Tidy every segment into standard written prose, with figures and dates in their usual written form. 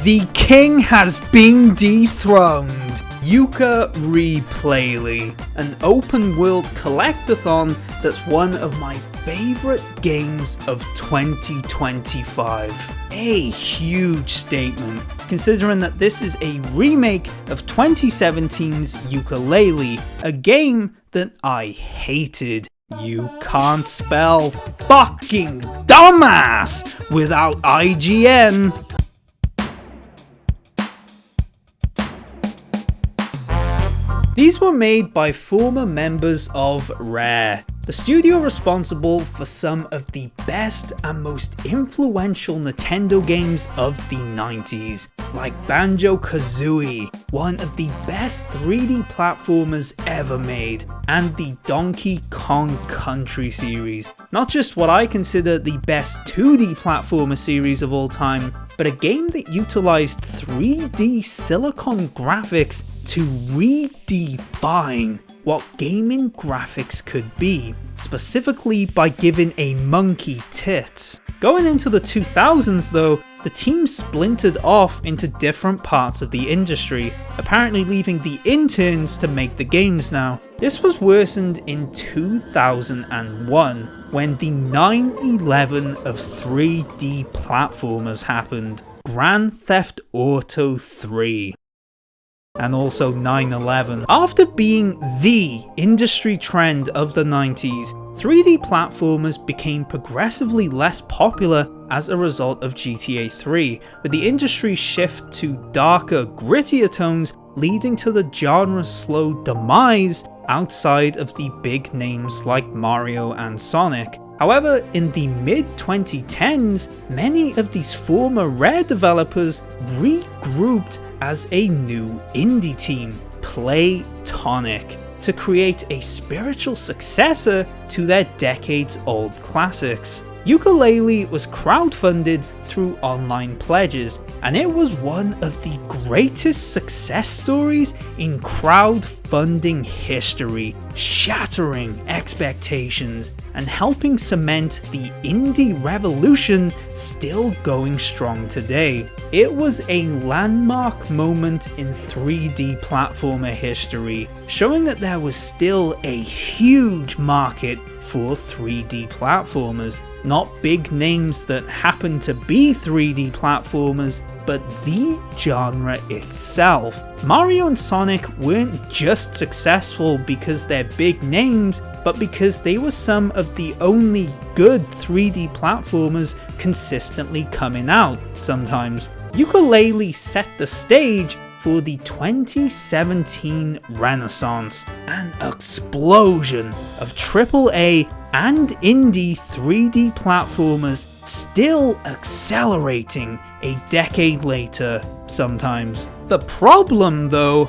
The king has been dethroned! Yooka-Replaylee, an open world collectathon that's one of my favourite games of 2025. A huge statement, considering that this is a remake of 2017's Yooka-Laylee, a game that I hated. You can't spell fucking dumbass without IGN. These were made by former members of Rare, the studio responsible for some of the best and most influential Nintendo games of the 90s, like Banjo-Kazooie, one of the best 3D platformers ever made, and the Donkey Kong Country series. Not just what I consider the best 2D platformer series of all time, but a game that utilized 3D silicon graphics to redefine what gaming graphics could be, specifically by giving a monkey tits. Going into the 2000s though, the team splintered off into different parts of the industry, apparently leaving the interns to make the games now. This was worsened in 2001, when the 9/11 of 3D platformers happened, Grand Theft Auto 3. And also 9/11. After being the industry trend of the 90s, 3D platformers became progressively less popular as a result of GTA 3, with the industry's shift to darker, grittier tones leading to the genre's slow demise outside of the big names like Mario and Sonic. However, in the mid-2010s, many of these former Rare developers regrouped as a new indie team, Playtonic, to create a spiritual successor to their decades-old classics. Yooka-Laylee was crowdfunded through online pledges, and it was one of the greatest success stories in crowdfunding history, shattering expectations and helping cement the indie revolution still going strong today. It was a landmark moment in 3D platformer history, showing that there was still a huge market for 3D platformers. Not big names that happen to be 3D platformers, but the genre itself. Mario and Sonic weren't just successful because they're big names, but because they were some of the only good 3D platformers consistently coming out sometimes. Yooka-Laylee set the stage for the 2017 renaissance, an explosion of AAA and indie 3D platformers still accelerating a decade later sometimes. The problem though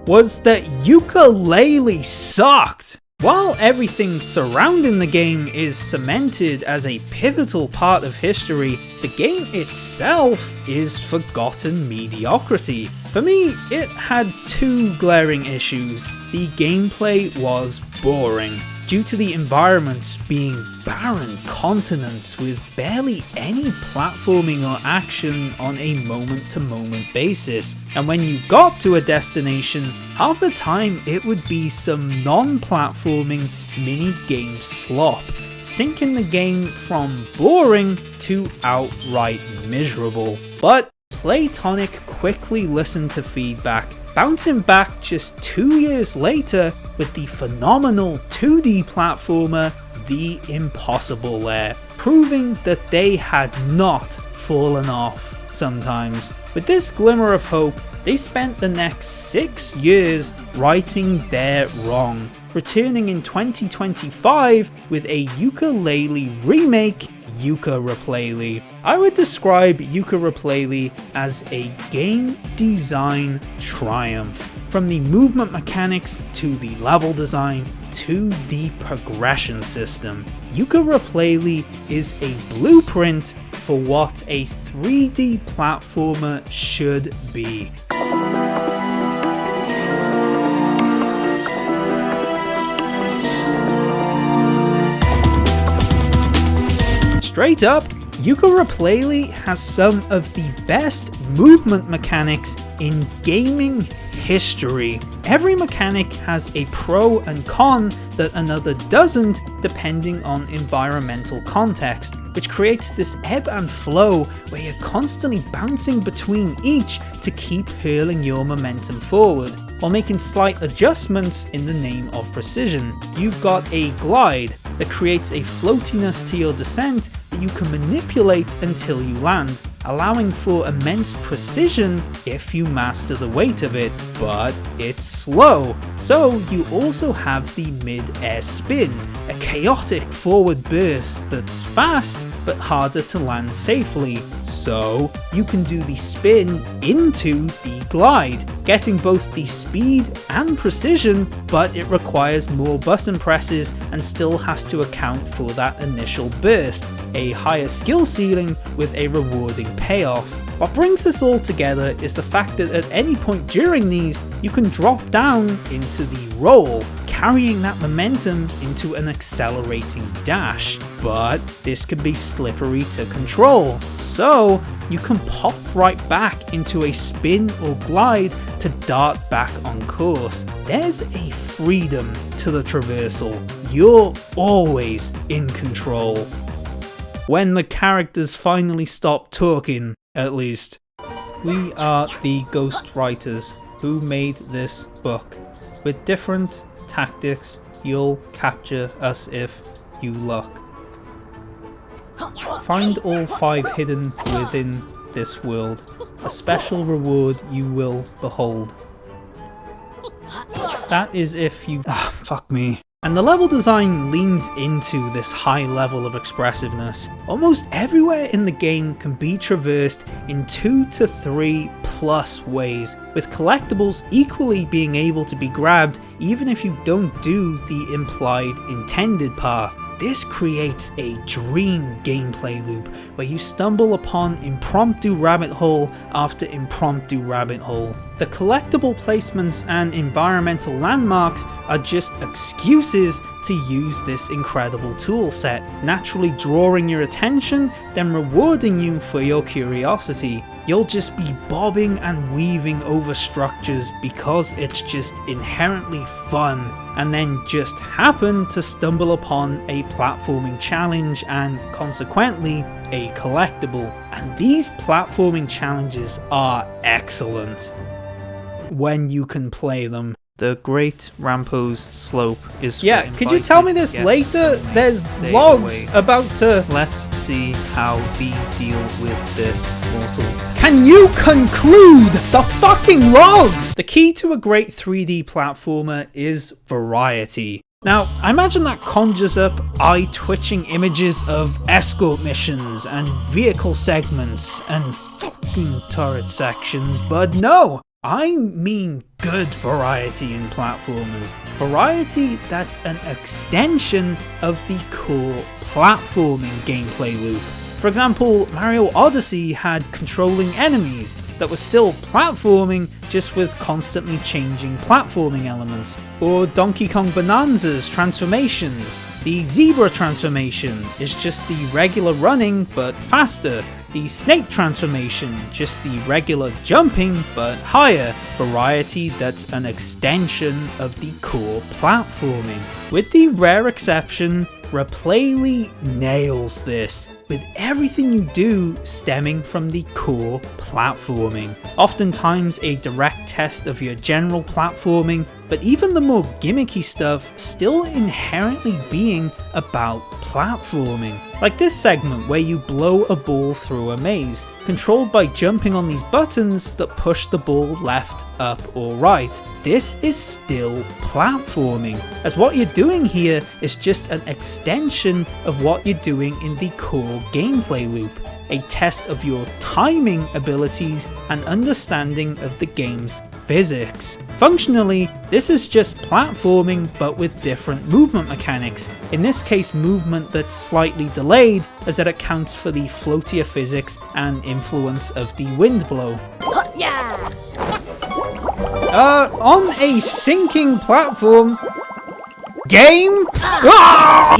was that Yooka-Laylee sucked. While everything surrounding the game is cemented as a pivotal part of history, the game itself is forgotten mediocrity. For me, it had two glaring issues. The gameplay was boring, due to the environments being barren continents with barely any platforming or action on a moment-to-moment basis, and when you got to a destination, half the time it would be some non-platforming mini-game slop, sinking the game from boring to outright miserable. But Playtonic quickly listened to feedback, bouncing back just 2 years later with the phenomenal 2D platformer The Impossible Lair, proving that they had not fallen off sometimes. With this glimmer of hope, they spent the next 6 years righting their wrong, returning in 2025 with a Yooka-Laylee remake, Yooka-Replaylee. I would describe Yooka-Replaylee as a game design triumph. From the movement mechanics to the level design to the progression system, Yooka-Replaylee is a blueprint for what a 3D platformer should be. Straight up, Yooka-Replaylee has some of the best movement mechanics in gaming history. Every mechanic has a pro and con that another doesn't, depending on environmental context, which creates this ebb and flow where you're constantly bouncing between each to keep hurling your momentum forward, while making slight adjustments in the name of precision. You've got a glide that creates a floatiness to your descent that you can manipulate until you land, allowing for immense precision if you master the weight of it, but it's slow. So you also have the mid-air spin, a chaotic forward burst that's fast but harder to land safely. So you can do the spin into the glide, getting both the speed and precision, but it requires more button presses and still has to account for that initial burst, a higher skill ceiling with a rewarding payoff. What brings this all together is the fact that at any point during these, you can drop down into the roll, carrying that momentum into an accelerating dash. But this can be slippery to control, so you can pop right back into a spin or glide to dart back on course. There's a freedom to the traversal. You're always in control. When the characters finally stop talking, at least. We are the ghost writers who made this book. With different tactics, you'll capture us if you luck. Find all 5 hidden within this world. A special reward you will behold. That is if you... fuck me. And the level design leans into this high level of expressiveness. Almost everywhere in the game can be traversed in 2 to 3 plus ways, with collectibles equally being able to be grabbed even if you don't do the implied intended path. This creates a dream gameplay loop where you stumble upon impromptu rabbit hole after impromptu rabbit hole. The collectible placements and environmental landmarks are just excuses to use this incredible tool set, naturally drawing your attention, then rewarding you for your curiosity. You'll just be bobbing and weaving over structures because it's just inherently fun, and then just happen to stumble upon a platforming challenge and consequently a collectible. And these platforming challenges are excellent when you can play them. The Great Rampo's Slope is... Yeah, could you tell me this later? There's logs about to... Let's see how we deal with this mortal. Can you conclude the fucking logs? The key to a great 3D platformer is variety. Now, I imagine that conjures up eye-twitching images of escort missions and vehicle segments and fucking turret sections, but no! I mean good variety in platformers. Variety that's an extension of the core platforming gameplay loop. For example, Mario Odyssey had controlling enemies that were still platforming, just with constantly changing platforming elements. Or Donkey Kong Bonanza's transformations. The zebra transformation is just the regular running but faster. The snake transformation, just the regular jumping but higher. Variety that's an extension of the core platforming. With the rare exception, Replaylee nails this, with everything you do stemming from the core platforming. Oftentimes a direct test of your general platforming, but even the more gimmicky stuff still inherently being about platforming. Like this segment where you blow a ball through a maze, controlled by jumping on these buttons that push the ball left, up or right. This is still platforming, as what you're doing here is just an extension of what you're doing in the core gameplay loop, a test of your timing abilities and understanding of the game's physics. Functionally, this is just platforming but with different movement mechanics, in this case movement that's slightly delayed as it accounts for the floatier physics and influence of the wind blow. On a sinking platform game?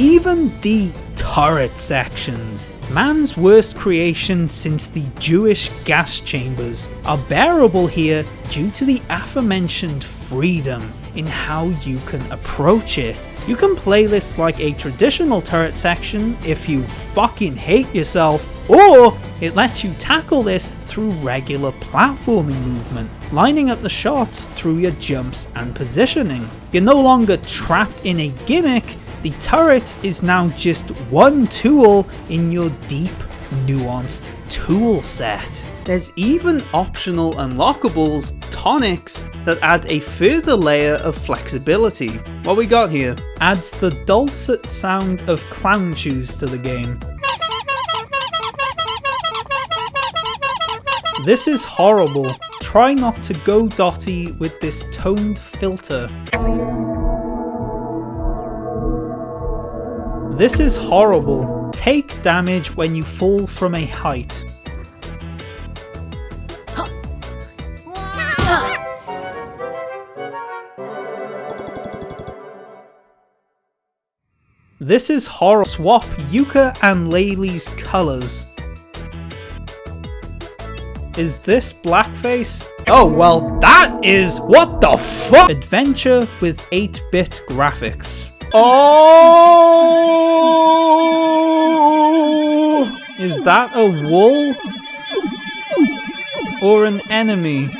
Even the turret sections man's worst creation since the Jewish gas chambers, are bearable here due to the aforementioned freedom in how you can approach it. You can play this like a traditional turret section if you fucking hate yourself, or it lets you tackle this through regular platforming movement, lining up the shots through your jumps and positioning. You're no longer trapped in a gimmick, the turret is now just one tool in your deep, nuanced tool set. There's even optional unlockables, tonics, that add a further layer of flexibility. What we got here adds the dulcet sound of clown shoes to the game. This is horrible. Try not to go dotty with this toned filter. This is horrible. Take damage when you fall from a height. This is horrible. Swap Yooka-Replaylee's colours. Is this blackface? Oh well, that is what the fuck! Adventure with 8-bit graphics. Oh! Is that a wall? Or an enemy?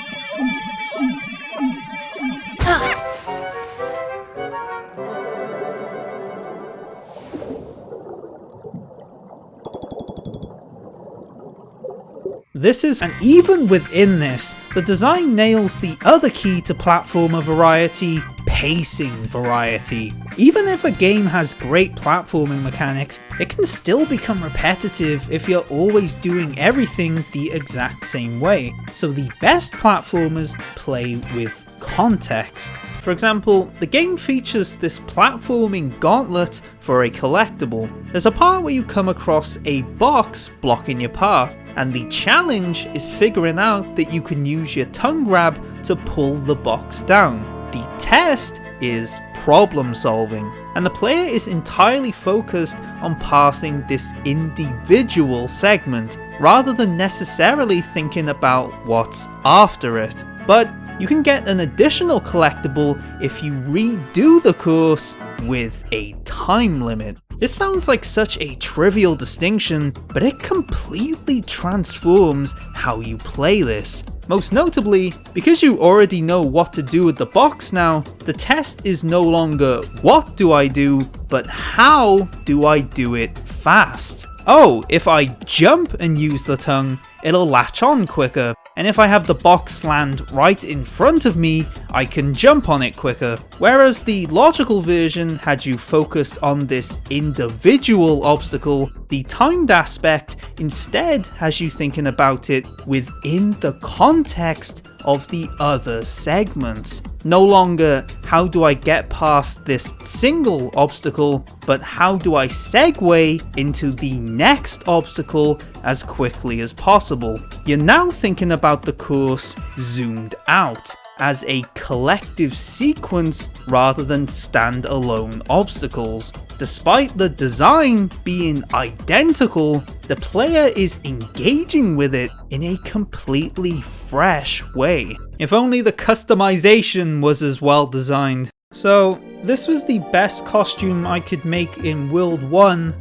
And even within this, the design nails the other key to platformer variety, pacing variety. Even if a game has great platforming mechanics, it can still become repetitive if you're always doing everything the exact same way. So the best platformers play with context. For example, the game features this platforming gauntlet for a collectible. There's a part where you come across a box blocking your path, and the challenge is figuring out that you can use your tongue grab to pull the box down. The test is problem solving, and the player is entirely focused on passing this individual segment, rather than necessarily thinking about what's after it. But you can get an additional collectible if you redo the course with a time limit. This sounds like such a trivial distinction, but it completely transforms how you play this. Most notably, because you already know what to do with the box now, the test is no longer what do I do, but how do I do it fast. Oh, if I jump and use the tongue, it'll latch on quicker. And if I have the box land right in front of me, I can jump on it quicker. Whereas the logical version had you focused on this individual obstacle, the timed aspect instead has you thinking about it within the context of the other segments. No longer how do I get past this single obstacle, but how do I segue into the next obstacle as quickly as possible. You're now thinking about the course zoomed out, as a collective sequence rather than standalone obstacles. Despite the design being identical, the player is engaging with it in a completely fresh way. If only the customization was as well designed. So, this was the best costume I could make in World 1.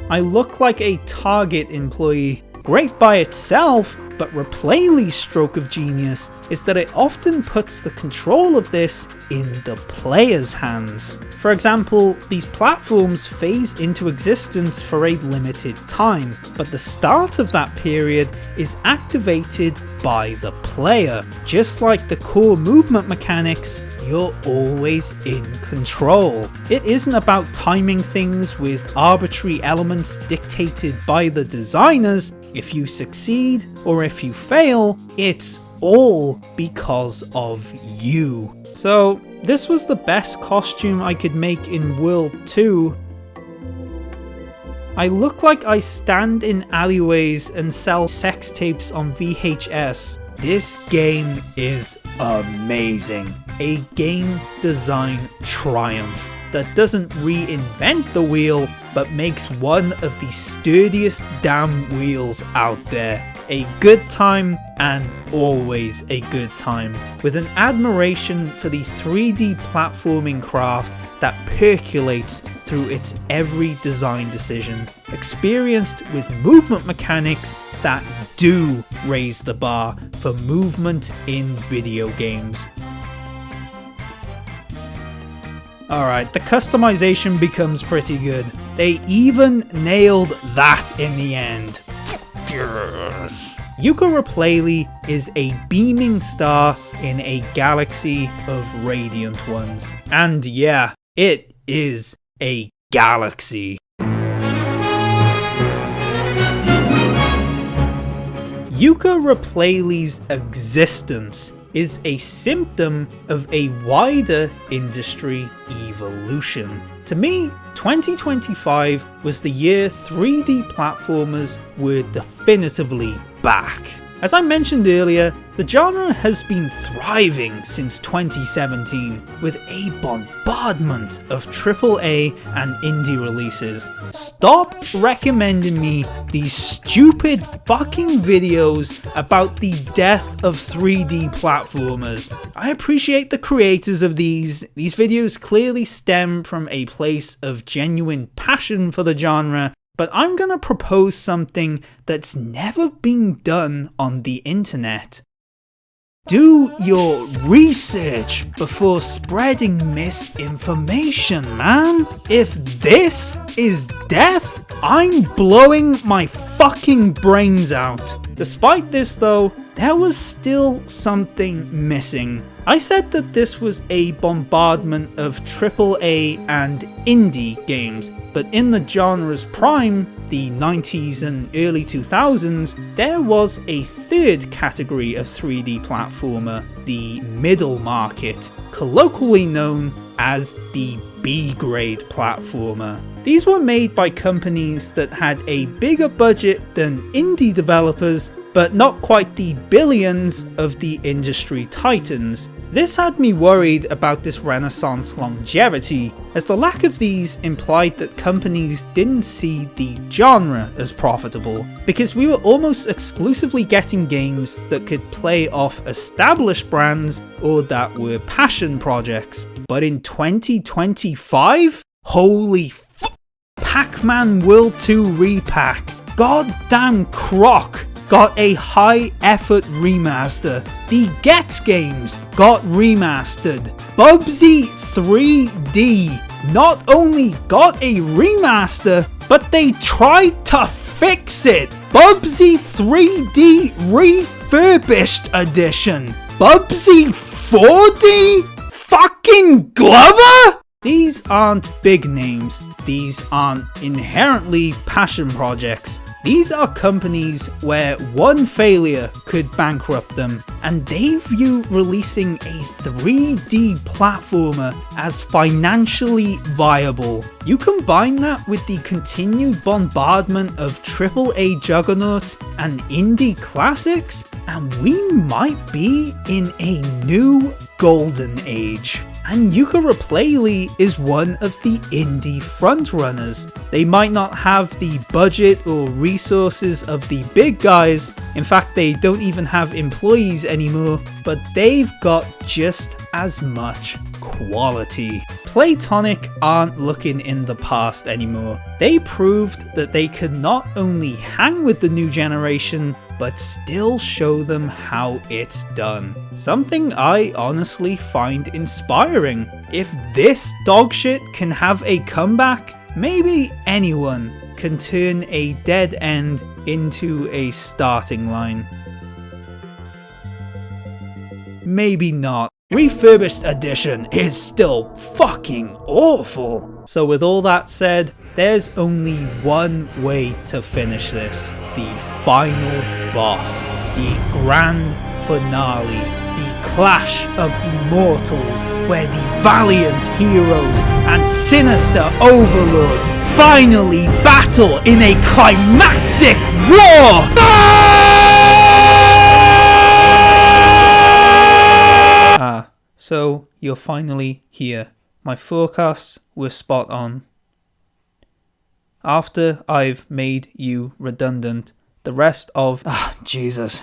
I look like a Target employee. Great by itself, but Replaylee's stroke of genius is that it often puts the control of this in the player's hands. For example, these platforms phase into existence for a limited time, but the start of that period is activated by the player. Just like the core movement mechanics, you're always in control. It isn't about timing things with arbitrary elements dictated by the designers. If you succeed or if you fail, it's all because of you. So this was the best costume I could make in World 2. I look like I stand in alleyways and sell sex tapes on VHS. This game is amazing. A game design triumph that doesn't reinvent the wheel, but makes one of the sturdiest damn wheels out there. A good time, and always a good time, with an admiration for the 3D platforming craft that percolates through its every design decision, experienced with movement mechanics that do raise the bar for movement in video games. Alright, the customization becomes pretty good. They even nailed that in the end. Yes. Yooka-Replaylee is a beaming star in a galaxy of radiant ones. And yeah, it is a galaxy. Yooka-Replaylee's existence is a symptom of a wider industry evolution. To me, 2025 was the year 3D platformers were definitively back. As I mentioned earlier, the genre has been thriving since 2017 with a bombardment of AAA and indie releases. Stop recommending me these stupid fucking videos about the death of 3D platformers. I appreciate the creators of these videos clearly stem from a place of genuine passion for the genre, but I'm gonna propose something that's never been done on the internet. Do your research before spreading misinformation, man. If this is death, I'm blowing my fucking brains out. Despite this though, there was still something missing. I said that this was a bombardment of AAA and indie games, but in the genre's prime, the 90s and early 2000s, there was a third category of 3D platformer, the middle market, colloquially known as the B-grade platformer. These were made by companies that had a bigger budget than indie developers, but not quite the billions of the industry titans. This had me worried about this renaissance longevity, as the lack of these implied that companies didn't see the genre as profitable, because we were almost exclusively getting games that could play off established brands or that were passion projects. But in 2025? Holy f***! Pac-Man World 2 Repack, goddamn Croc, got a high effort remaster. The Gex games got remastered. BUBSY 3D not only got a remaster, but they tried to fix it. BUBSY 3D Refurbished Edition. BUBSY 4D? Fucking Glover? These aren't big names. These aren't inherently passion projects. These are companies where one failure could bankrupt them, and they view releasing a 3D platformer as financially viable. You combine that with the continued bombardment of AAA juggernauts and indie classics, and we might be in a new golden age. And Yooka-Replaylee is one of the indie frontrunners. They might not have the budget or resources of the big guys, in fact they don't even have employees anymore, but they've got just as much quality. Playtonic aren't looking in the past anymore. They proved that they could not only hang with the new generation, but still show them how it's done. Something I honestly find inspiring. If this dogshit can have a comeback, maybe anyone can turn a dead end into a starting line. Maybe not. Refurbished Edition is still fucking awful. So with all that said, there's only one way to finish this. The final boss. The grand finale. The clash of immortals, where the valiant heroes and sinister overlord finally battle in a climactic war! So you're finally here. My forecasts were spot on. after I've made you redundant. The rest of... Jesus.